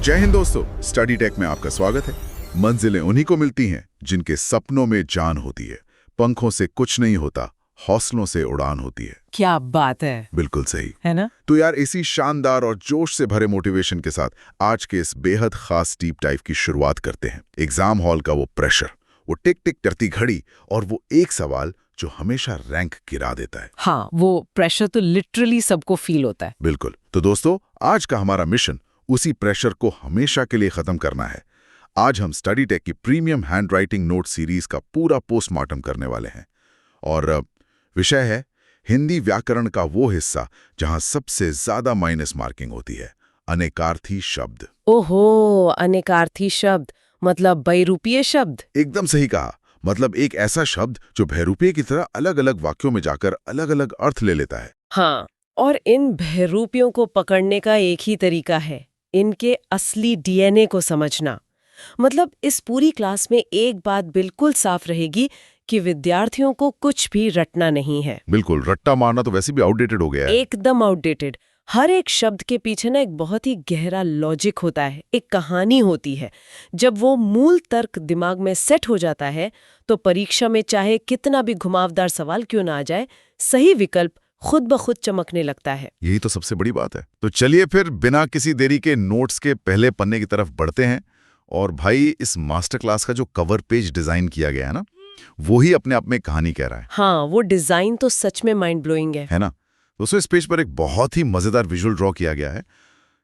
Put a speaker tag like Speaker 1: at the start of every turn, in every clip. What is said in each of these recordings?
Speaker 1: जय हिंद दोस्तों, study take में आपका स्वागत है। मंजिलें उन्हीं को मिलती हैं जिनके सपनों में जान होती है। पंखों से कुछ नहीं होता, हौसलों से उड़ान होती है।
Speaker 2: क्या बात है।
Speaker 1: बिल्कुल सही
Speaker 2: है ना।
Speaker 1: तो यार, इसी शानदार और जोश से भरे मोटिवेशन के साथ आज के इस बेहद खास डीप डाइव की शुरुआत करते हैं। एग्जाम हॉल का वो प्रेशर, वो टिक टिक करती घड़ी और वो एक सवाल जो हमेशा रैंक गिरा देता है।
Speaker 2: हाँ, वो प्रेशर तो लिटरली सबको फील होता है।
Speaker 1: बिल्कुल। तो दोस्तों, आज का हमारा मिशन उसी प्रेशर को हमेशा के लिए खत्म करना है। आज हम स्टडी टेक की प्रीमियम हैंडराइटिंग नोट सीरीज का पूरा पोस्टमार्टम करने वाले हैं और विषय है हिंदी व्याकरण का वो हिस्सा जहां सबसे ज्यादा माइनस मार्किंग होती है, अनेकार्थी शब्द।
Speaker 2: ओहो, अनेकार्थी शब्द मतलब बहरूपीय शब्द।
Speaker 1: एकदम सही कहा। मतलब एक ऐसा शब्द जो बहरूपीय की तरह अलग अलग वाक्यों में जाकर अलग अलग अर्थ ले लेता है।
Speaker 2: हाँ, और इन बहरूपियों को पकड़ने का एक ही तरीका है, इनके असली डीएनए को समझना। मतलब इस पूरी क्लास में एक बात बिल्कुल साफ रहेगी कि विद्यार्थियों को कुछ भी रटना नहीं है।
Speaker 1: बिल्कुल, रट्टा मारना तो वैसे भी आउटडेटेड हो गया है।
Speaker 2: एकदम आउटडेटेड। हर एक शब्द के पीछे ना एक बहुत ही गहरा लॉजिक होता है, एक कहानी होती है। जब वो मूल तर्क दिमाग में सेट हो जाता है तो परीक्षा में चाहे कितना भी घुमावदार सवाल क्यों ना आ जाए, सही विकल्प खुद ब खुद चमकने लगता है।
Speaker 1: यही तो सबसे बड़ी बात है। तो चलिए फिर बिना किसी देरी के नोट्स के पहले पन्ने की तरफ बढ़ते हैं। और भाई, इस मास्टर क्लास का जो कवर पेज डिजाइन किया गया है ना, वो ही अपने आप में कहानी कह रहा है।
Speaker 2: हाँ, वो डिजाइन तो सच में माइंड ब्लोइंग है
Speaker 1: ना। दोस्तों, इस पेज पर एक बहुत ही मजेदार विजुअल ड्रॉ किया गया है।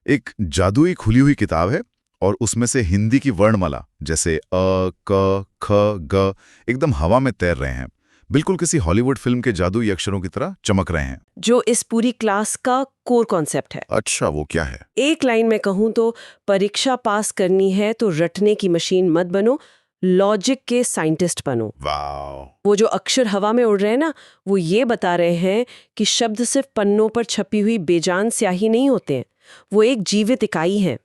Speaker 1: एक जादुई खुली हुई किताब है और उसमें से हिंदी की वर्णमाला जैसे अ, क, ख, ग एकदम हवा में तैर रहे हैं। बिल्कुल किसी हॉलीवुड फिल्म के जादुई अक्षरों की तरह चमक रहे हैं।
Speaker 2: जो इस पूरी क्लास का कोर कॉन्सेप्ट है।
Speaker 1: अच्छा, वो क्या है?
Speaker 2: एक लाइन में कहूं तो परीक्षा पास करनी है तो रटने की मशीन मत बनो, लॉजिक के साइंटिस्ट बनो।
Speaker 1: वाह।
Speaker 2: वो जो अक्षर हवा में उड़ रहे हैं ना, वो ये बता रहे हैं कि शब्द सिर्फ पन्नों पर छपी हुई बेजान स्याही नहीं होते हैं, वो एक जीवित इकाई है।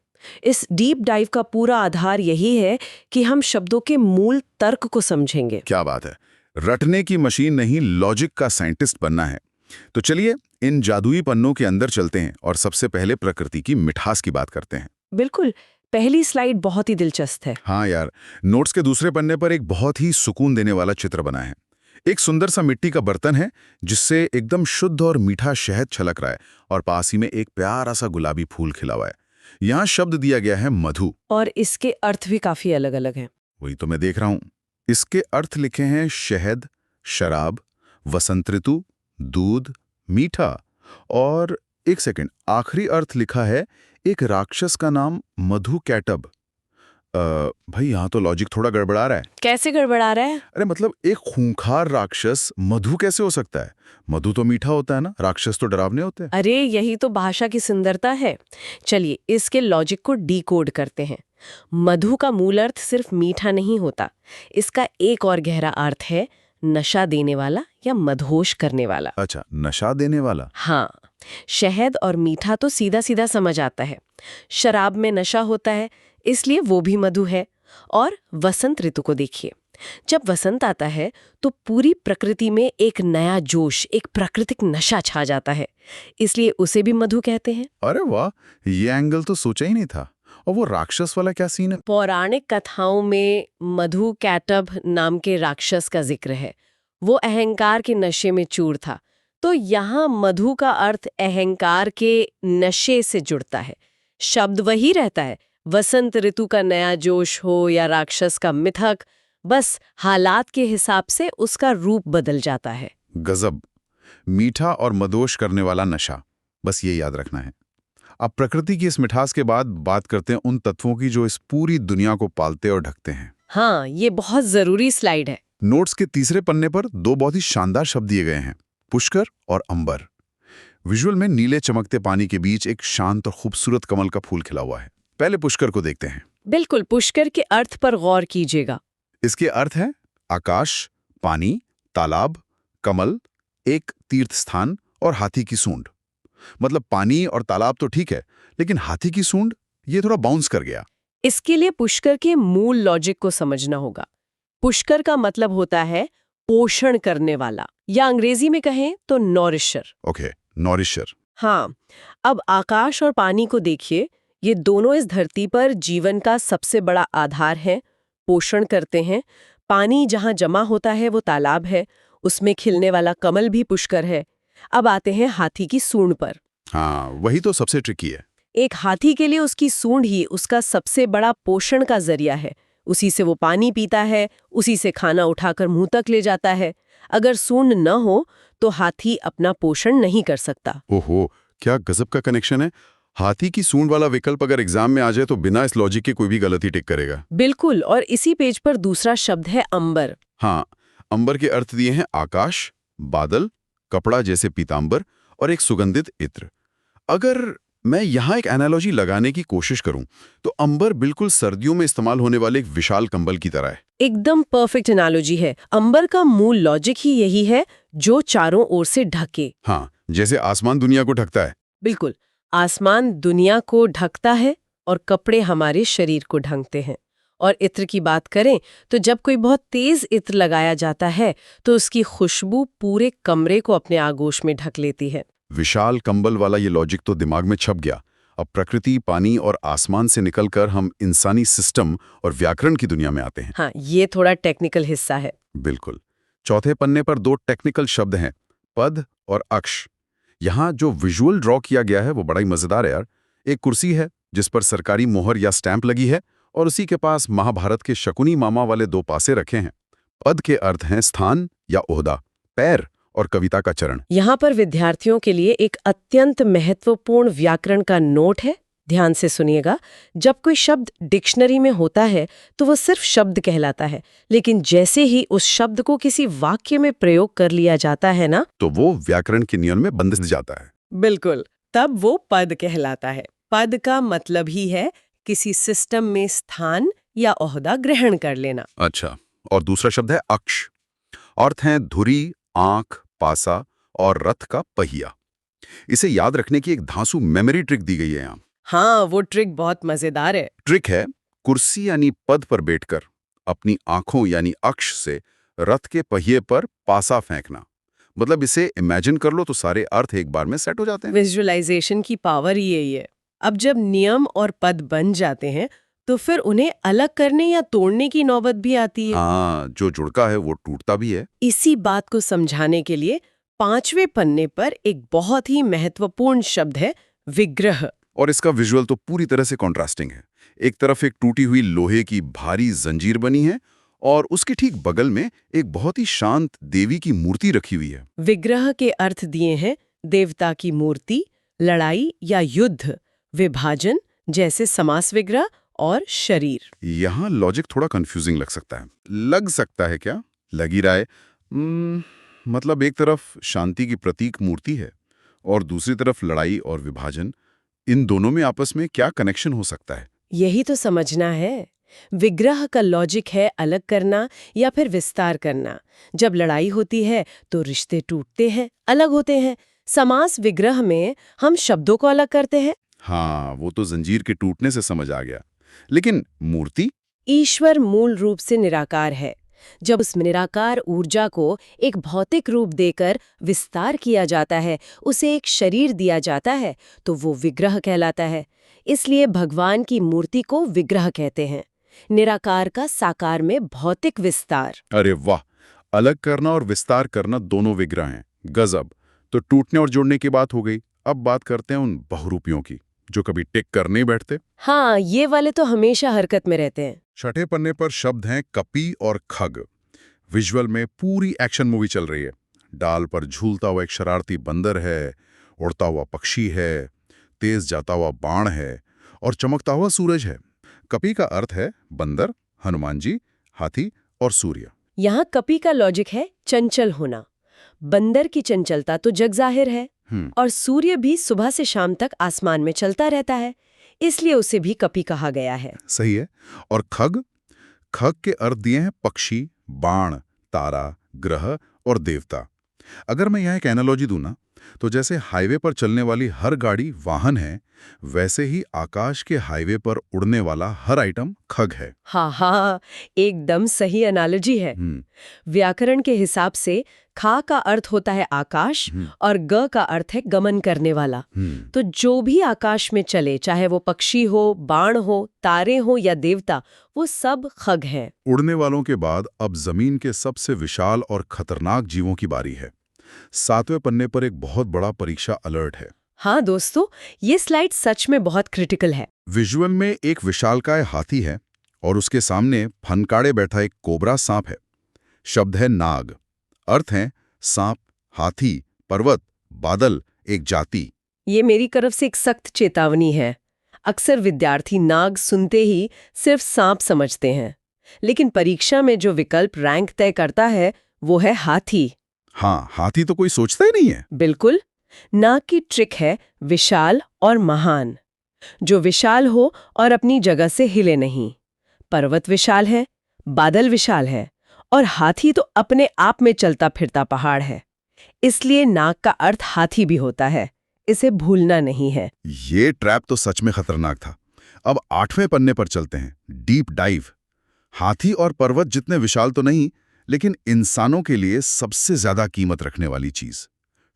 Speaker 2: इस डीप डाइव का पूरा आधार यही है कि हम शब्दों के मूल तर्क को समझेंगे।
Speaker 1: क्या बात है। रटने की मशीन नहीं, लॉजिक का साइंटिस्ट बनना है। तो चलिए इन जादुई पन्नों के अंदर चलते हैं और सबसे पहले प्रकृति की मिठास की बात करते हैं।
Speaker 2: बिल्कुल। पहली स्लाइड बहुत ही दिलचस्प है।
Speaker 1: हाँ यार, नोट्स के दूसरे पन्ने पर एक बहुत ही सुकून देने वाला चित्र बना है। एक सुंदर सा मिट्टी का बर्तन है जिससे एकदम शुद्ध और मीठा शहद छलक रहा है और पास ही में एक प्यारा सा गुलाबी फूल खिला हुआ है। यहाँ शब्द दिया गया है मधु।
Speaker 2: और इसके अर्थ भी काफी अलग अलग हैं।
Speaker 1: वही तो मैं देख रहा हूं। इसके अर्थ लिखे हैं शहद, शराब, वसंत ऋतु, दूध, मीठा। और एक सेकंड, आखिरी अर्थ लिखा है एक राक्षस का नाम मधु कैटब। भाई, यहाँ तो लॉजिक थोड़ा गड़बड़ा रहा है।
Speaker 2: कैसे गड़बड़ा रहा है?
Speaker 1: अरे मतलब, एक खूंखार राक्षस मधु कैसे हो सकता है? मधु तो मीठा होता है ना, राक्षस तो डरावने होते हैं।
Speaker 2: अरे यही तो भाषा की सुंदरता है। चलिए इसके लॉजिक को डीकोड करते हैं। मधु का मूल अर्थ सिर्फ मीठा नहीं होता, इसका एक और गहरा अर्थ है नशा देने वाला या मदहोश करने वाला।
Speaker 1: अच्छा, नशा देने वाला।
Speaker 2: हाँ, शहद और मीठा तो सीधा सीधा समझ आता है। शराब में नशा होता है, इसलिए वो भी मधु है। और वसंत ऋतु को देखिए, जब वसंत आता है तो पूरी प्रकृति में एक नया जोश, एक प्राकृतिक नशा छा जाता है, इसलिए उसे भी मधु कहते हैं।
Speaker 1: अरे वाह, ये एंगल तो सोचा ही नहीं था। और वो राक्षस वाला क्या सीन है?
Speaker 2: पौराणिक कथाओं में मधु कैटब नाम के राक्षस का जिक्र है। वो अहंकार के नशे में चूर था, तो यहाँ मधु का अर्थ अहंकार के नशे से जुड़ता है। शब्द वही रहता है, वसंत ऋतु का नया जोश हो या राक्षस का मिथक, बस हालात के हिसाब से उसका रूप बदल जाता है।
Speaker 1: गजब। मीठा और मदोश करने वाला नशा, बस ये याद रखना है। अब प्रकृति की इस मिठास के बाद बात करते हैं उन तत्वों की जो इस पूरी दुनिया को पालते और ढकते हैं।
Speaker 2: हाँ, ये बहुत जरूरी स्लाइड है।
Speaker 1: नोट्स के तीसरे पन्ने पर दो बहुत ही शानदार शब्द दिए गए हैं, पुष्कर और अंबर। विजुअल में नीले चमकते पानी के बीच एक शांत और खूबसूरत कमल का फूल खिला हुआ है। पहले पुष्कर को देखते हैं।
Speaker 2: बिल्कुल, पुष्कर के अर्थ पर गौर कीजिएगा।
Speaker 1: इसके अर्थ है आकाश, पानी, तालाब, कमल, एक तीर्थ स्थान और हाथी की सूंड। मतलब पानी और तालाब तो ठीक है, लेकिन हाथी की सूंड, ये थोड़ा बाउंस कर गया।
Speaker 2: इसके लिए पुष्कर के मूल लॉजिक को समझना होगा। पुष्कर का मतलब होता है पोषण करने वाला, या अंग्रेजी में कहें तो नॉरिशर।
Speaker 1: ओके, नॉरिशर।
Speaker 2: हाँ, अब आकाश और पानी को देखिए, ये दोनों इस धरती पर जीवन का सबसे बड़ा आधार है, पोषण करते हैं। पानी जहाँ जमा होता है वो तालाब है, उसमें खिलने वाला कमल भी पुष्कर है। अब आते हैं हाथी की सूंड पर।
Speaker 1: हाँ, वही तो सबसे ट्रिकी है।
Speaker 2: एक हाथी के लिए उसकी सूंड ही उसका सबसे बड़ा पोषण का जरिया है। उसी से वो पानी पीता है, उसी से खाना उठाकर मुंह तक ले जाता है। अगर सूंड न हो तो हाथी अपना पोषण नहीं कर सकता।
Speaker 1: ओहो, क्या गजब का कनेक्शन है। हाथी की सूंड वाला विकल्प अगर एग्जाम में आ जाए तो बिना इस लॉजिक के कोई भी गलती टिक करेगा।
Speaker 2: बिल्कुल, और इसी पेज पर दूसरा शब्द है अंबर।
Speaker 1: हाँ, अंबर के अर्थ दिए हैं आकाश, बादल, कपड़ा जैसे पीतांबर और एक सुगंधित इत्र। अगर मैं यहाँ एक एनालॉजी लगाने की कोशिश करूं तो अंबर बिल्कुल सर्दियों में इस्तेमाल होने वाले एक विशाल कंबल की तरह है।
Speaker 2: एकदम परफेक्ट एनालॉजी है। अंबर का मूल लॉजिक ही यही है, जो चारों ओर से ढके।
Speaker 1: हाँ, जैसे आसमान दुनिया को ढकता है।
Speaker 2: बिल्कुल, आसमान दुनिया को ढकता है और कपड़े हमारे शरीर को ढकते हैं। और इत्र की बात करें तो जब कोई बहुत तेज इत्र लगाया जाता है तो उसकी खुशबू पूरे कमरे को अपने आगोश में ढक लेती है।
Speaker 1: विशाल कंबल वाला ये लॉजिक तो दिमाग में छप गया। अब प्रकृति, पानी और आसमान से निकलकर हम इंसानी सिस्टम और व्याकरण की दुनिया में आते हैं।
Speaker 2: हाँ, ये थोड़ा टेक्निकल हिस्सा है।
Speaker 1: बिल्कुल। चौथे पन्ने पर दो टेक्निकल शब्द हैं, पद और अक्ष। यहाँ जो विजुअल ड्रॉ किया गया है वो बड़ा ही मजेदार है यार। एक कुर्सी है जिस पर सरकारी मोहर या स्टैंप लगी है और उसी के पास महाभारत के शकुनी मामा वाले दो पासे रखे हैं। पद के अर्थ हैं स्थान या ओहदा, पैर और कविता का चरण।
Speaker 2: यहाँ पर विद्यार्थियों के लिए एक अत्यंत महत्वपूर्ण व्याकरण का नोट है। ध्यान से सुनिएगा। जब कोई शब्द डिक्शनरी में होता है तो वो सिर्फ शब्द कहलाता है, लेकिन जैसे ही उस शब्द को किसी वाक्य में प्रयोग कर लिया जाता है ना,
Speaker 1: तो वो व्याकरण के नियम में बंध जाता है।
Speaker 2: बिल्कुल, तब वो पद कहलाता है। पद का मतलब ही है किसी सिस्टम में स्थान या ओहदा ग्रहण कर लेना।
Speaker 1: अच्छा, और दूसरा शब्द है अक्ष। अर्थ हैं धुरी, आंख, पासा और रथ का पहिया। इसे याद रखने की एक धांसू मेमोरी ट्रिक दी गई है यहाँ।
Speaker 2: हाँ, वो ट्रिक बहुत मजेदार है।
Speaker 1: ट्रिक है कुर्सी यानी पद पर बैठकर अपनी आंखों यानी अक्ष से रथ के पहिए पर पासा फेंकना। मतलब इसे इमेजिन कर लो तो सारे अर्थ एक बार में सेट हो जाते हैं।
Speaker 2: विजुअलाइजेशन की पावर ही यही है। अब जब नियम और पद बन जाते हैं तो फिर उन्हें अलग करने या तोड़ने की नौबत भी आती है।
Speaker 1: हाँ, जो जुड़का है वो टूटता भी है।
Speaker 2: इसी बात को समझाने के लिए 5वें पन्ने पर एक बहुत ही महत्वपूर्ण शब्द है, विग्रह।
Speaker 1: और इसका विजुअल तो पूरी तरह से कॉन्ट्रास्टिंग है। एक तरफ एक टूटी हुई लोहे की भारी जंजीर बनी है और उसके ठीक बगल में एक बहुत ही शांत देवी की मूर्ति रखी हुई है।
Speaker 2: विग्रह के अर्थ दिए हैं देवता की मूर्ति, लड़ाई या युद्ध, विभाजन जैसे समास विग्रह और शरीर।
Speaker 1: यहाँ लॉजिक थोड़ा कंफ्यूजिंग लग सकता है। लग सकता है क्या? लग ही रहा है। मतलब एक तरफ शांति की प्रतीक मूर्ति है और दूसरी तरफ लड़ाई और विभाजन। इन दोनों में आपस में क्या कनेक्शन हो सकता है?
Speaker 2: यही तो समझना है। विग्रह का लॉजिक है अलग करना या फिर विस्तार करना। जब लड़ाई होती है तो रिश्ते टूटते हैं, अलग होते हैं। समास विग्रह में हम शब्दों को अलग करते हैं।
Speaker 1: हाँ, वो तो जंजीर के टूटने से समझ आ गया। लेकिन मूर्ति?
Speaker 2: ईश्वर मूल रूप से निराकार है। जब उस निराकार ऊर्जा को एक भौतिक रूप देकर विस्तार किया जाता है, उसे एक शरीर दिया जाता है, तो वो विग्रह कहलाता है। इसलिए भगवान की मूर्ति को विग्रह कहते हैं। निराकार का साकार में भौतिक विस्तार।
Speaker 1: अरे वाह, अलग करना और विस्तार करना दोनों विग्रह हैं। गजब। तो टूटने और जोड़ने की बात हो गई। अब बात करते हैं उन बहुरूपियों की जो कभी टिक कर नहीं बैठते।
Speaker 2: हाँ, ये वाले तो हमेशा हरकत में रहते हैं।
Speaker 1: छठे पन्ने पर शब्द हैं कपी और खग। विजुअल में पूरी एक्शन मूवी चल रही है। डाल पर झूलता हुआ एक शरारती बंदर है, उड़ता हुआ पक्षी है, तेज जाता हुआ बाण है और चमकता हुआ सूरज है। कपी का अर्थ है बंदर, हनुमान जी, हाथी और सूर्य।
Speaker 2: यहाँ कपी का लॉजिक है चंचल होना। बंदर की चंचलता तो जग जाहिर है और सूर्य भी सुबह से शाम तक आसमान में चलता रहता है, इसलिए उसे भी कपी कहा गया है।
Speaker 1: सही है। और खग? खग के अर्थ दिए हैं पक्षी, बाण, तारा, ग्रह और देवता। अगर मैं यहाँ एक एनालॉजी दूं ना, तो जैसे हाईवे पर चलने वाली हर गाड़ी वाहन है, वैसे ही आकाश के हाईवे पर उड़ने वाला हर आइटम खग है।
Speaker 2: हाँ हाँ, एकदम सही एनालॉजी है। व्याकरण के हिसाब से खा का अर्थ होता है आकाश और ग का अर्थ है गमन करने वाला। तो जो भी आकाश में चले, चाहे वो पक्षी हो, बाण हो, तारे हो या देवता, वो सब खग हैं।
Speaker 1: उड़ने वालों के बाद अब जमीन के सबसे विशाल और खतरनाक जीवों की बारी है। 7वें पन्ने पर एक बहुत बड़ा परीक्षा अलर्ट है।
Speaker 2: हाँ दोस्तों, ये स्लाइड सच में बहुत क्रिटिकल है।
Speaker 1: विजुअल में एक विशालकाय हाथी है और उसके सामने फनकाड़े बैठा एक कोबरा सांप है। शब्द है नाग। अर्थ है सांप, हाथी, पर्वत, बादल, एक जाति।
Speaker 2: ये मेरी तरफ से एक सख्त चेतावनी है। अक्सर विद्यार्थी नाग सुनते ही सिर्फ सांप समझते हैं, लेकिन परीक्षा में जो विकल्प रैंक तय करता है वो है हाथी।
Speaker 1: हाँ, हाथी तो कोई सोचता ही नहीं है।
Speaker 2: बिल्कुल। नाग की ट्रिक है विशाल और महान। जो विशाल हो और अपनी जगह से हिले नहीं। पर्वत विशाल है, बादल विशाल है, और हाथी तो अपने आप में चलता फिरता पहाड़ है। इसलिए नाग का अर्थ हाथी भी होता है, इसे भूलना नहीं है।
Speaker 1: ये ट्रैप तो सच में खतरनाक था। अब 8वें पन्ने पर चलते हैं, डीप डाइव। हाथी और पर्वत जितने विशाल तो नहीं, लेकिन इंसानों के लिए सबसे ज्यादा कीमत रखने वाली चीज।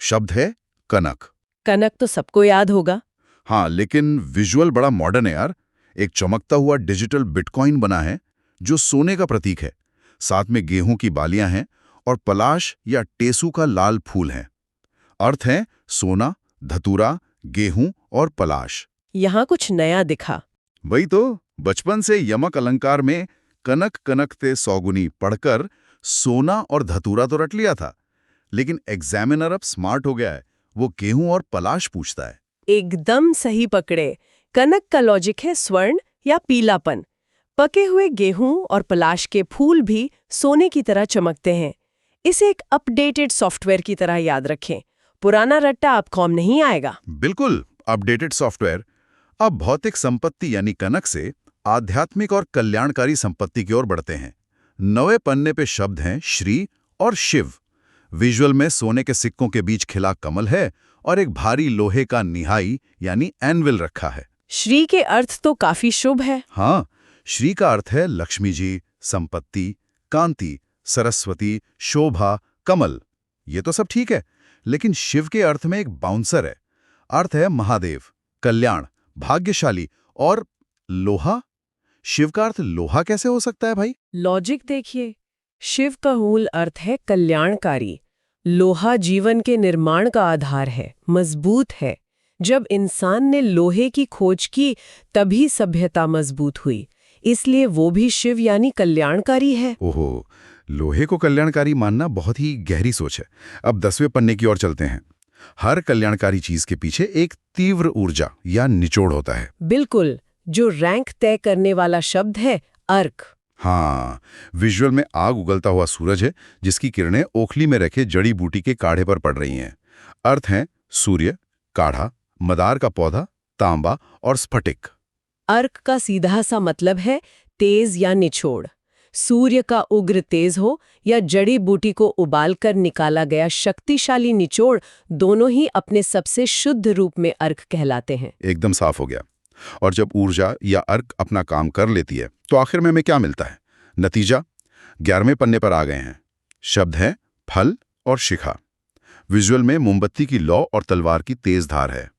Speaker 1: शब्द है कनक।
Speaker 2: कनक तो सबको याद होगा।
Speaker 1: हाँ, लेकिन विजुअल बड़ा मॉडर्न है यार। एक चमकता हुआ डिजिटल बिटकॉइन बना है जो सोने का प्रतीक है। साथ में गेहूं की बालियां हैं और पलाश या टेसू का लाल फूल है। अर्थ है सोना, धतूरा, गेहूं और पलाश।
Speaker 2: यहाँ कुछ नया दिखा।
Speaker 1: वही तो, बचपन से यमक अलंकार में कनक कनक ते सौगुनी पढ़कर सोना और धतूरा तो रट लिया था, लेकिन एग्जामिनर अब स्मार्ट हो गया है। वो गेहूं और पलाश पूछता है।
Speaker 2: एकदम सही पकड़े। कनक का लॉजिक है स्वर्ण या पीलापन। पके हुए गेहूं और पलाश के फूल भी सोने की तरह चमकते हैं। इसे एक अपडेटेड सॉफ्टवेयर की तरह याद रखें। पुराना रट्टा अब काम नहीं आएगा।
Speaker 1: बिल्कुल, अपडेटेड सॉफ्टवेयर। अब भौतिक संपत्ति यानी कनक से आध्यात्मिक और कल्याणकारी संपत्ति की ओर बढ़ते हैं। 9वें पन्ने पे शब्द हैं श्री और शिव। विजुअल में सोने के सिक्कों के बीच खिला कमल है और एक भारी लोहे का निहाई यानी एनविल रखा है।
Speaker 2: श्री के अर्थ तो काफी शुभ है।
Speaker 1: हाँ, श्री का अर्थ है लक्ष्मी जी, संपत्ति, कांति, सरस्वती, शोभा, कमल। ये तो सब ठीक है, लेकिन शिव के अर्थ में एक बाउंसर है। अर्थ है महादेव, कल्याण, भाग्यशाली और लोहा। शिव का अर्थ लोहा कैसे हो सकता है भाई?
Speaker 2: लॉजिक देखिए, शिव का मूल अर्थ है कल्याणकारी। लोहा जीवन के निर्माण का आधार है, मजबूत है। जब इंसान ने लोहे की खोज की तभी सभ्यता मजबूत हुई। इसलिए वो भी शिव यानी कल्याणकारी है।
Speaker 1: ओहो, लोहे को कल्याणकारी मानना बहुत ही गहरी सोच है। अब 10वें पन्ने की ओर चलते हैं। हर कल्याणकारी चीज के पीछे एक तीव्र ऊर्जा या निचोड़ होता है।
Speaker 2: बिल्कुल, जो रैंक तय करने वाला शब्द है अर्क।
Speaker 1: हाँ, विजुअल में आग उगलता हुआ सूरज है जिसकी किरणें ओखली में रखे जड़ी बूटी के काढ़े पर पड़ रही हैं। अर्थ हैं सूर्य, काढ़ा, मदार का पौधा, तांबा और स्फटिक।
Speaker 2: अर्क का सीधा सा मतलब है तेज या निचोड़। सूर्य का उग्र तेज हो या जड़ी बूटी को उबालकर निकाला गया शक्तिशाली निचोड़, दोनों ही अपने सबसे शुद्ध रूप में अर्क कहलाते हैं।
Speaker 1: एकदम साफ हो गया। और जब ऊर्जा या अर्क अपना काम कर लेती है तो आखिर में हमें क्या मिलता है? नतीजा 11वें पन्ने पर आ गए हैं। शब्द है फल और शिखा। विजुअल में मोमबत्ती की लौ और तलवार की तेज धार है।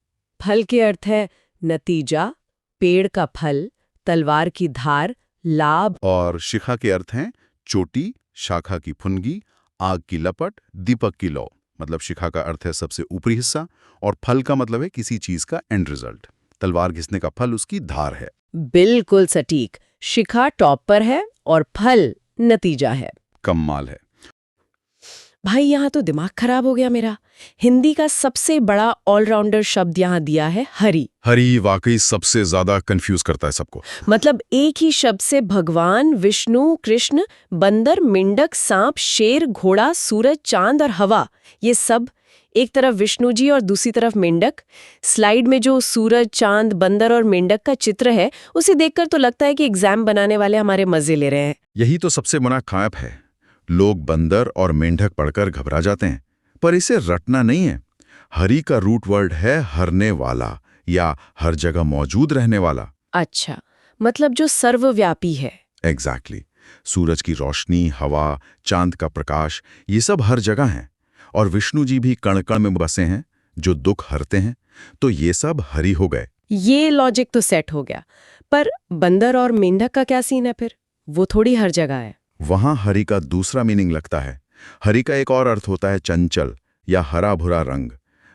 Speaker 2: फल के अर्थ है नतीजा, पेड़ का फल, तलवार की धार, लाभ।
Speaker 1: और शिखा के अर्थ हैं चोटी, शाखा की फुनगी, आग की लपट, दीपक की लौ। मतलब शिखा का अर्थ है सबसे ऊपरी हिस्सा और फल का मतलब है किसी चीज का एंड रिजल्ट। तलवार घिसने का फल उसकी धार है।
Speaker 2: बिल्कुल सटीक। शिखा टॉप पर है और फल नतीजा है।
Speaker 1: कमाल है
Speaker 2: भाई, यहाँ तो दिमाग खराब हो गया मेरा। हिंदी का सबसे बड़ा ऑलराउंडर शब्द यहाँ दिया है हरि।
Speaker 1: हरि वाकई सबसे ज्यादा कंफ्यूज करता है सबको।
Speaker 2: मतलब एक ही शब्द से भगवान, विष्णु, कृष्ण, बंदर, मेंढक, सांप, शेर, घोड़ा, सूरज, चांद और हवा, ये सब। एक तरफ विष्णु जी और दूसरी तरफ मेंढक। स्लाइड में जो सूरज, चांद, बंदर और मेंढक का चित्र है, उसे देखकर तो लगता है कि एग्जाम बनाने वाले हमारे मजे ले रहे हैं।
Speaker 1: यही तो सबसे बड़ा खौफ है। लोग बंदर और मेंढक पढ़कर घबरा जाते हैं, पर इसे रटना नहीं है। हरि का रूट वर्ड है हरने वाला या हर जगह मौजूद रहने वाला।
Speaker 2: अच्छा, मतलब जो सर्वव्यापी है।
Speaker 1: एग्जैक्टली। सूरज की रोशनी, हवा, चांद का प्रकाश, ये सब हर जगह हैं। और विष्णु जी भी कण कण में बसे हैं, जो दुख हरते हैं। तो ये सब हरि हो गए।
Speaker 2: ये लॉजिक तो सेट हो गया, पर बंदर और मेंढक का क्या सीन है फिर? वो थोड़ी हर जगह है।
Speaker 1: वहां हरि का दूसरा मीनिंग लगता है। हरि का एक और अर्थ होता है चंचल या हरा भुरा रंग।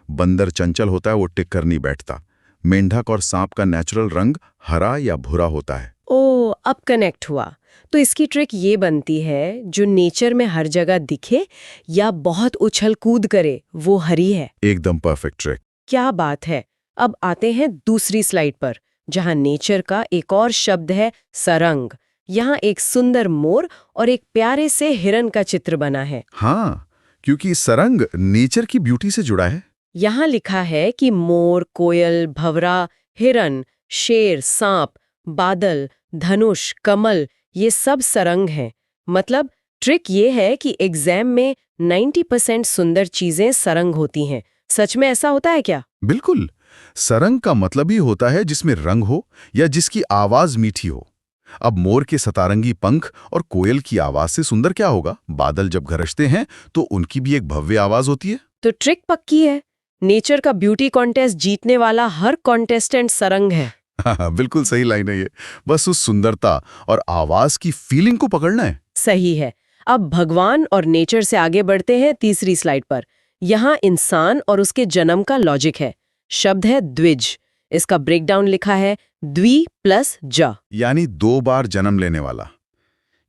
Speaker 1: बंदर चंचल होता है, वो टिक कर नहीं बैठता। मेंढक और सांप का नेचुरल रंग हरा या भूरा होता है।
Speaker 2: ओ, अब कनेक्ट हुआ। तो इसकी ट्रिक ये बनती है, जो नेचर में हर जगह दिखे या बहुत उछल कूद करे, वो हरी है।
Speaker 1: एकदम परफेक्ट ट्रिक।
Speaker 2: क्या बात है। अब आते हैं दूसरी स्लाइड पर, जहां नेचर का एक और शब्द है सरंग। यहाँ एक सुंदर मोर और एक प्यारे से हिरन का चित्र बना है।
Speaker 1: हाँ, क्योंकि सरंग नेचर की ब्यूटी से जुड़ा है।
Speaker 2: यहाँ लिखा है कि मोर, कोयल, भंवरा, हिरन, शेर, सांप, बादल, धनुष, कमल, ये सब सरंग हैं। मतलब ट्रिक ये है कि एग्जाम में 90% सुंदर चीजें सरंग होती हैं। सच में ऐसा होता है क्या?
Speaker 1: बिल्कुल। सरंग का मतलब ही होता है जिसमें रंग हो या जिसकी आवाज मीठी हो। अब मोर के सतारंगी पंख और कोयल की आवाज से सुंदर क्या होगा? बादल जब गरजते हैं तो उनकी भी एक भव्य आवाज होती है।
Speaker 2: तो ट्रिक पक्की है। नेचर का ब्यूटी कॉन्टेस्ट जीतने वाला हर कॉन्टेस्टेंट सरंग है।
Speaker 1: हाँ, बिल्कुल सही लाइन है ये। बस उस सुंदरता और आवाज की फीलिंग को पकड़ना है।
Speaker 2: सही है। अब भगवान और नेचर से आगे बढ़ते हैं तीसरी स्लाइड पर। यहाँ इंसान और उसके जन्म का लॉजिक है। शब्द है द्विज। इसका ब्रेकडाउन लिखा है द्वि प्लस ज,
Speaker 1: यानी 2 बार जन्म लेने वाला।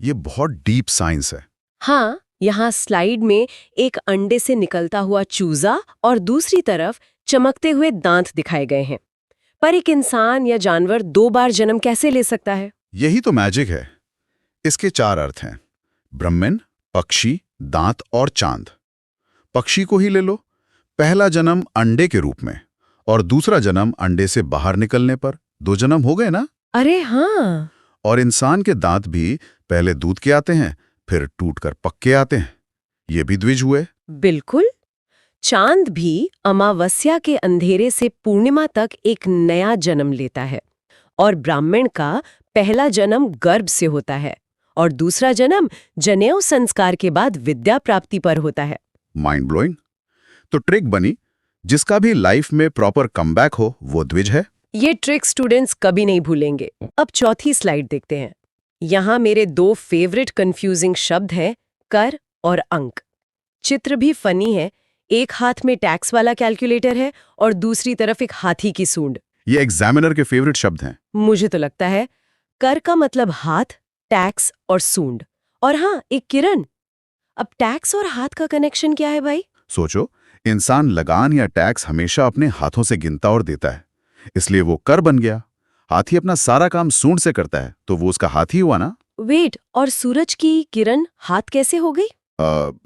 Speaker 1: ये बहुत डीप साइंस है।
Speaker 2: हाँ, यहाँ स्लाइड में एक अंडे से निकलता हुआ चूजा और दूसरी तरफ चमकते हुए दांत दिखाए गए हैं। पर एक इंसान या जानवर 2 बार जन्म कैसे ले सकता है?
Speaker 1: यही तो मैजिक है। इसके 4 अर्थ हैं: ब्रह्मन, पक्षी, दांत और चांद। पक्षी को ही ले लो। पहला जन्म अंडे के रूप में और दूसरा जन्म अंडे से बाहर निकलने पर। 2 जन्म हो गए ना?
Speaker 2: अरे हाँ।
Speaker 1: और इंसान के दांत भी पहले दूध के आते हैं, फिर टूटकर पक्के आते हैं। ये भी द्विज हुए।
Speaker 2: बिल्कुल। चांद भी अमावस्या के अंधेरे से पूर्णिमा तक एक नया जन्म लेता है। और ब्राह्मण का पहला जन्म गर्भ से होता है और दूसरा जन्म जनेऊ संस्कार के बाद विद्या प्राप्ति पर होता है।
Speaker 1: Mind blowing. तो ट्रिक बनी, जिसका भी लाइफ में प्रॉपर कमबैक हो वो द्विज है।
Speaker 2: ये ट्रिक स्टूडेंट्स कभी नहीं भूलेंगे। अब चौथी स्लाइड देखते हैं। यहाँ मेरे 2 फेवरेट कंफ्यूजिंग शब्द हैं, कर और अंक। चित्र भी फनी है। एक हाथ में टैक्स वाला कैलकुलेटर है और दूसरी तरफ एक हाथी की सूंड।
Speaker 1: ये एग्जामिनर के फेवरेट शब्द हैं।
Speaker 2: मुझे तो लगता है कर का मतलब हाथ, टैक्स और सूंड, और हाँ, एक किरण। अब टैक्स और हाथ का कनेक्शन क्या है भाई?
Speaker 1: सोचो, इंसान लगान या टैक्स हमेशा अपने हाथों से गिनता और देता है, इसलिए वो कर बन गया। हाथी अपना सारा काम सूंड से करता है, तो वो उसका हाथी हुआ ना।
Speaker 2: वेट, और सूरज की किरण हाथ कैसे हो गई?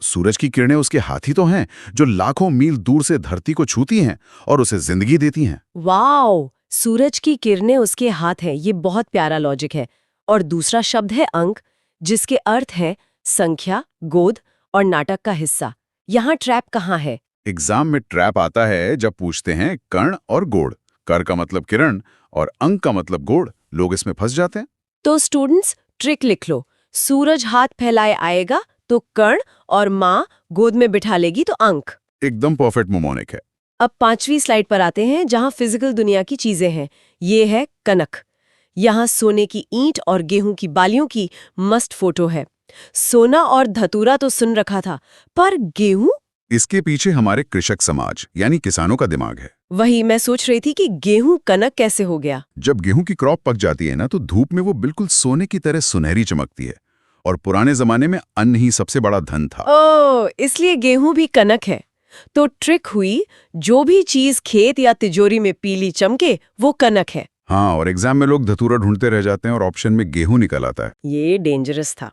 Speaker 1: सूरज की किरणें उसके हाथी तो हैं, जो लाखों मील दूर से धरती को छूती हैं और उसे जिंदगी देती हैं।
Speaker 2: वाओ, सूरज की किरणें उसके हाथ हैं। ये बहुत प्यारा लॉजिक है। और दूसरा शब्द है अंक, जिसके अर्थ है संख्या, गोद और नाटक का हिस्सा। यहाँ ट्रैप कहाँ है?
Speaker 1: एग्जाम में ट्रैप आता है जब पूछते हैं कर्ण और गोड़। कर का मतलब किरण और अंक का मतलब गोड़। लोग इसमें फंस जाते हैं।
Speaker 2: तो स्टूडेंट्स, ट्रिक लिख लो। सूरज हाथ फैलाए आएगा तो कर्ण, और माँ गोद में बिठा लेगी तो अंक।
Speaker 1: एकदम परफेक्ट मोमोनिक है।
Speaker 2: अब 5वीं स्लाइड पर आते हैं, जहां फिजिकल दुनिया की चीजें हैं। ये है कनक। यहाँ सोने की ईंट और गेहूं की बालियों की मस्त फोटो है। सोना और धतूरा तो सुन रखा था, पर गेहूं?
Speaker 1: इसके पीछे हमारे कृषक समाज यानी किसानों का दिमाग है।
Speaker 2: वही मैं सोच रही थी कि गेहूं कनक कैसे हो गया।
Speaker 1: जब गेहूं की क्रॉप पक जाती है ना, तो धूप में वो बिल्कुल सोने की तरह सुनहरी चमकती है। और पुराने जमाने में अन्न ही सबसे बड़ा धन था।
Speaker 2: ओह, इसलिए गेहूं भी कनक है। तो ट्रिक हुई, जो भी चीज खेत या तिजोरी में पीली चमके वो कनक है।
Speaker 1: हाँ, और एग्जाम में लोग धतूरा ढूंढते रह जाते हैं और ऑप्शन में गेहूं निकल आता है।
Speaker 2: ये डेंजरस था।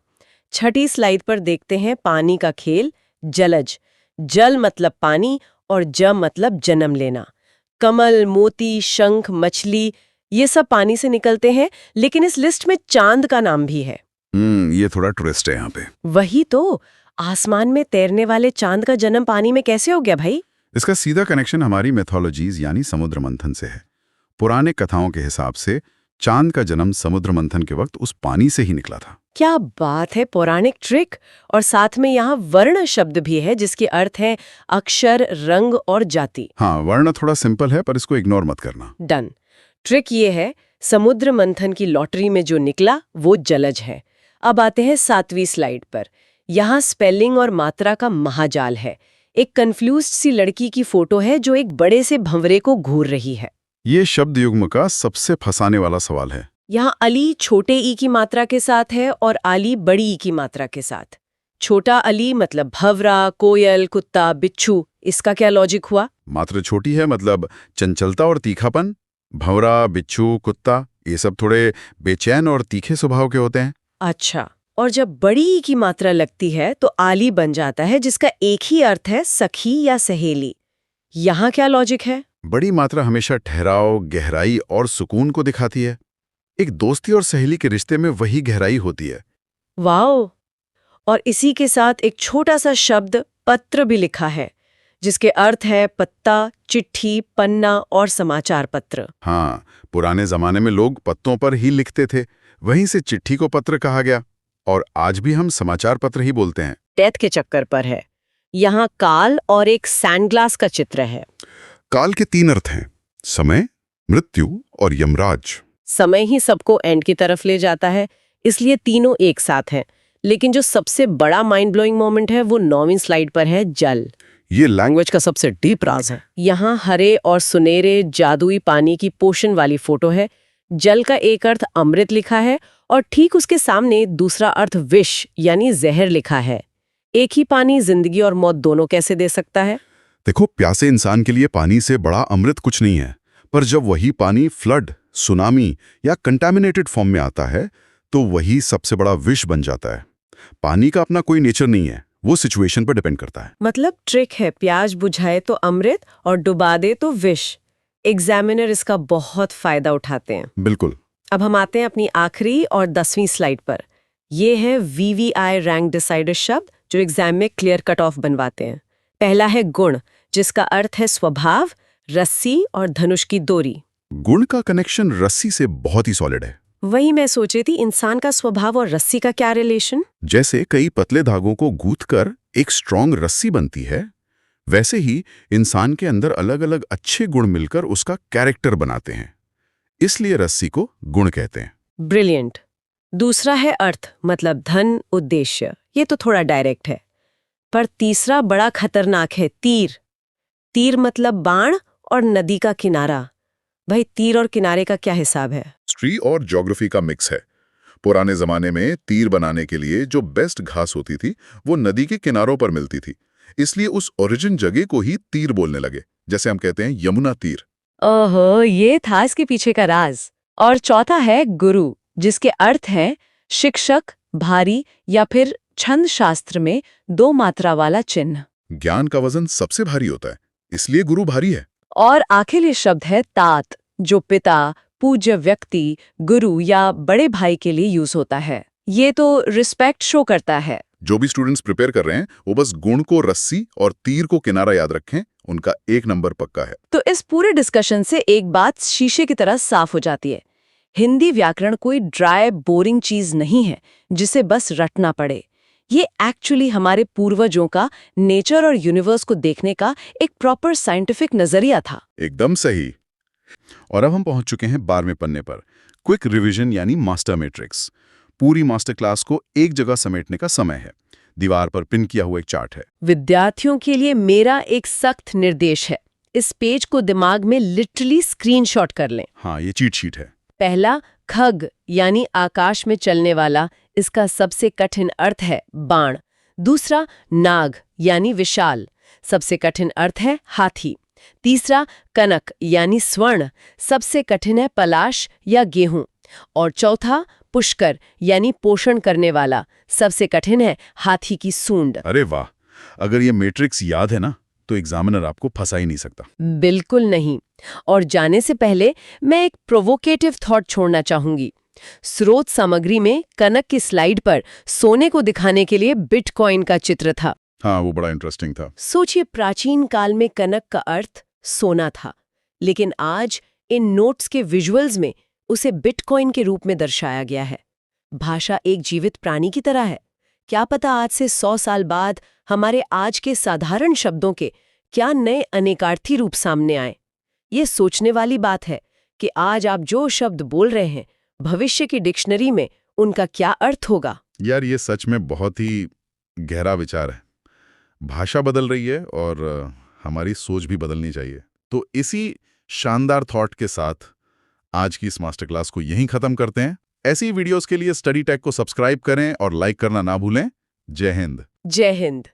Speaker 2: 6ठी स्लाइड पर देखते हैं पानी का खेल, जलज। जल मतलब पानी और ज मतलब जन्म लेना। कमल, मोती, शंख, मछली, ये सब पानी से निकलते हैं, लेकिन इस लिस्ट में चांद का नाम भी है।
Speaker 1: ये थोड़ा ट्विस्ट है यहाँ पे।
Speaker 2: वही तो, आसमान में तैरने वाले चांद का जन्म पानी में कैसे हो गया भाई?
Speaker 1: इसका सीधा कनेक्शन हमारी मैथोलॉजीज यानी समुद्र मंथन से है। पुराने कथाओं के हिसाब से चांद का जन्म समुद्र मंथन के वक्त उस पानी से ही निकला था।
Speaker 2: क्या बात है, पौराणिक ट्रिक। और साथ में यहाँ वर्ण शब्द भी है जिसके अर्थ है अक्षर, रंग और जाति।
Speaker 1: हाँ, वर्ण थोड़ा सिंपल है पर इसको इग्नोर मत करना।
Speaker 2: डन। ट्रिक ये है, समुद्र मंथन की लॉटरी में जो निकला वो जलज है। अब आते हैं 7वीं स्लाइड पर। यहाँ स्पेलिंग और मात्रा का महाजाल है। एक कंफ्यूज्ड सी लड़की की फोटो है जो एक बड़े से भंवरे को घूर रही है।
Speaker 1: ये शब्द युग्म का सबसे फंसाने वाला सवाल है।
Speaker 2: यहाँ अली छोटे ई की मात्रा के साथ है और आली बड़ी ई की मात्रा के साथ। छोटा अली मतलब भंवरा, कोयल, कुत्ता, बिच्छू। इसका क्या लॉजिक हुआ?
Speaker 1: मात्रा छोटी है मतलब चंचलता और तीखापन। भंवरा, बिच्छू, कुत्ता ये सब थोड़े बेचैन और तीखे स्वभाव के होते हैं।
Speaker 2: अच्छा, और जब बड़ी ई की मात्रा लगती है तो आली बन जाता है जिसका एक ही अर्थ है सखी या सहेली। यहाँ क्या लॉजिक है?
Speaker 1: बड़ी मात्रा हमेशा ठहराव, गहराई और सुकून को दिखाती है। एक दोस्ती और सहेली के रिश्ते में वही गहराई होती है।
Speaker 2: वाओ! और इसी के साथ एक छोटा सा शब्द पत्र भी लिखा है जिसके अर्थ है पत्ता, चिट्ठी, पन्ना और समाचार पत्र।
Speaker 1: हाँ, पुराने जमाने में लोग पत्तों पर ही लिखते थे, वहीं से चिट्ठी को पत्र कहा गया और आज भी हम समाचार पत्र ही बोलते हैं।
Speaker 2: डेथ के चक्कर पर है। यहाँ काल और एक सैंडग्लास का चित्र है।
Speaker 1: काल के 3 अर्थ हैं, समय, मृत्यु और यमराज।
Speaker 2: समय ही सबको एंड की तरफ ले जाता है, इसलिए तीनों एक साथ हैं। लेकिन जो सबसे बड़ा माइंड ब्लोइंग मोमेंट है वो 9वीं स्लाइड पर है, जल।
Speaker 1: ये
Speaker 2: लैंग्वेज का सबसे डीप राज है। यहाँ हरे और सुनहरे जादुई पानी की पोषण वाली फोटो है। जल का एक अर्थ अमृत लिखा है और ठीक उसके सामने दूसरा अर्थ विष यानी जहर लिखा है। एक ही पानी जिंदगी और मौत दोनों कैसे दे सकता है?
Speaker 1: देखो, प्यासे इंसान के लिए पानी से बड़ा अमृत कुछ नहीं है, पर जब वही पानी फ्लड, सुनामी या कंटामिनेटेड फॉर्म में आता है तो वही सबसे बड़ा विष बन जाता है। पानी का अपना कोई नेचर नहीं है, वो सिचुएशन पर डिपेंड करता है।
Speaker 2: मतलब ट्रिक है, प्याज बुझाए तो अमृत और डुबा दे तो विष। एग्जामिनर इसका बहुत फायदा उठाते हैं।
Speaker 1: बिल्कुल।
Speaker 2: अब हम आते हैं अपनी आखिरी और 10वीं स्लाइड पर। ये है VVI रैंक डिसाइडर शब्द जो एग्जाम में क्लियर कट ऑफ बनवाते हैं। पहला है गुण, जिसका अर्थ है स्वभाव, रस्सी और धनुष की डोरी।
Speaker 1: गुण का कनेक्शन रस्सी से बहुत ही सॉलिड है।
Speaker 2: वही मैं सोच रही थी, इंसान का स्वभाव और रस्सी का क्या रिलेशन?
Speaker 1: जैसे कई पतले धागों को गूंथकर एक स्ट्रॉन्ग रस्सी बनती है, वैसे ही इंसान के अंदर अलग अलग अच्छे गुण मिलकर उसका कैरेक्टर बनाते हैं, इसलिए रस्सी को गुण कहते हैं।
Speaker 2: ब्रिलियंट। दूसरा है अर्थ, मतलब धन, उद्देश्य। ये तो थोड़ा डायरेक्ट है। पर तीसरा बड़ा खतरनाक है, तीर। तीर मतलब बाण और नदी का किनारा। भाई, तीर और किनारे का क्या हिसाब है?
Speaker 1: हिस्ट्री और ज्योग्राफी का मिक्स है। पुराने जमाने में तीर बनाने के लिए जो बेस्ट घास होती थी वो नदी के किनारों पर मिलती थी, इसलिए उस ओरिजिन जगह को ही तीर बोलने लगे, जैसे हम कहते हैं यमुना तीर।
Speaker 2: ओहो, ये था इसके पीछे का राज। और चौथा है गुरु, जिसके अर्थ है शिक्षक, भारी या फिर छंद शास्त्र में 2 मात्रा वाला चिन्ह।
Speaker 1: ज्ञान का वजन सबसे भारी होता है, इसलिए गुरु भारी है।
Speaker 2: और आखिरी शब्द है तात, जो पिता, पूज्य व्यक्ति, गुरु या बड़े भाई के लिए यूज होता है। ये तो रिस्पेक्ट शो करता है।
Speaker 1: जो भी स्टूडेंट्स प्रिपेयर कर रहे हैं वो बस गुण को रस्सी और तीर को किनारा याद रखें, उनका 1 नंबर पक्का है।
Speaker 2: तो इस पूरे डिस्कशन से एक बात शीशे की तरह साफ हो जाती है। हिंदी व्याकरण कोई ड्राई बोरिंग चीज नहीं है जिसे बस रटना पड़े। ये एक्चुअली हमारे पूर्वजों का नेचर और यूनिवर्स को देखने का एक प्रॉपर साइंटिफिक नजरिया था।
Speaker 1: एकदम सही। और अब हम पहुंच चुके हैं 12वें पन्ने पर, क्विक रिवीजन यानी मास्टर मैट्रिक्स। पूरी मास्टर क्लास को एक जगह समेटने का समय है। दीवार पर पिन किया हुआ एक चार्ट है।
Speaker 2: विद्यार्थियों के लिए मेरा एक सख्त निर्देश है, इस पेज को दिमाग में लिटरली स्क्रीनशॉट कर लें।
Speaker 1: हाँ, ये चीट शीट है।
Speaker 2: पहला, खग यानी आकाश में चलने वाला, इसका सबसे कठिन अर्थ है बाण। दूसरा, नाग यानी विशाल, सबसे कठिन अर्थ है हाथी। तीसरा, कनक यानी स्वर्ण, सबसे कठिन है पलाश या गेहूं। और चौथा, पुष्कर यानी पोषण करने वाला, सबसे कठिन है हाथी की सूंड।
Speaker 1: अरे वाह, अगर ये मैट्रिक्स याद है ना तो एग्जामिनर आपको फंसा ही नहीं सकता।
Speaker 2: बिल्कुल नहीं। और जाने से पहले मैं एक प्रोवोकेटिव थॉट छोड़ना चाहूंगी। स्रोत सामग्री में कनक की स्लाइड पर सोने को दिखाने के लिए बिटकॉइन का चित्र था।
Speaker 1: हाँ, वो बड़ा इंटरेस्टिंग था।
Speaker 2: सोचिए, प्राचीन काल में कनक का अर्थ सोना था, लेकिन आज इन नोट्स के विजुअल्स में उसे बिटकॉइन के रूप में दर्शाया गया है। भाषा एक जीवित प्राणी की तरह है। क्या पता आज से 100 साल बाद हमारे आज के साधारण शब्दों के क्या नए अनेकार्थी रूप सामने आए। ये सोचने वाली बात है कि आज आप जो शब्द बोल रहे हैं, भविष्य की डिक्शनरी में उनका क्या अर्थ होगा।
Speaker 1: यार, ये सच में बहुत ही गहरा विचार है। भाषा बदल रही है और हमारी सोच भी बदलनी चाहिए। तो इसी शानदार थॉट के साथ आज की इस मास्टर क्लास को यहीं खत्म करते हैं। ऐसी वीडियोस के लिए स्टडी टेक को सब्सक्राइब करें और लाइक करना ना भूलें। जय हिंद।
Speaker 2: जय हिंद।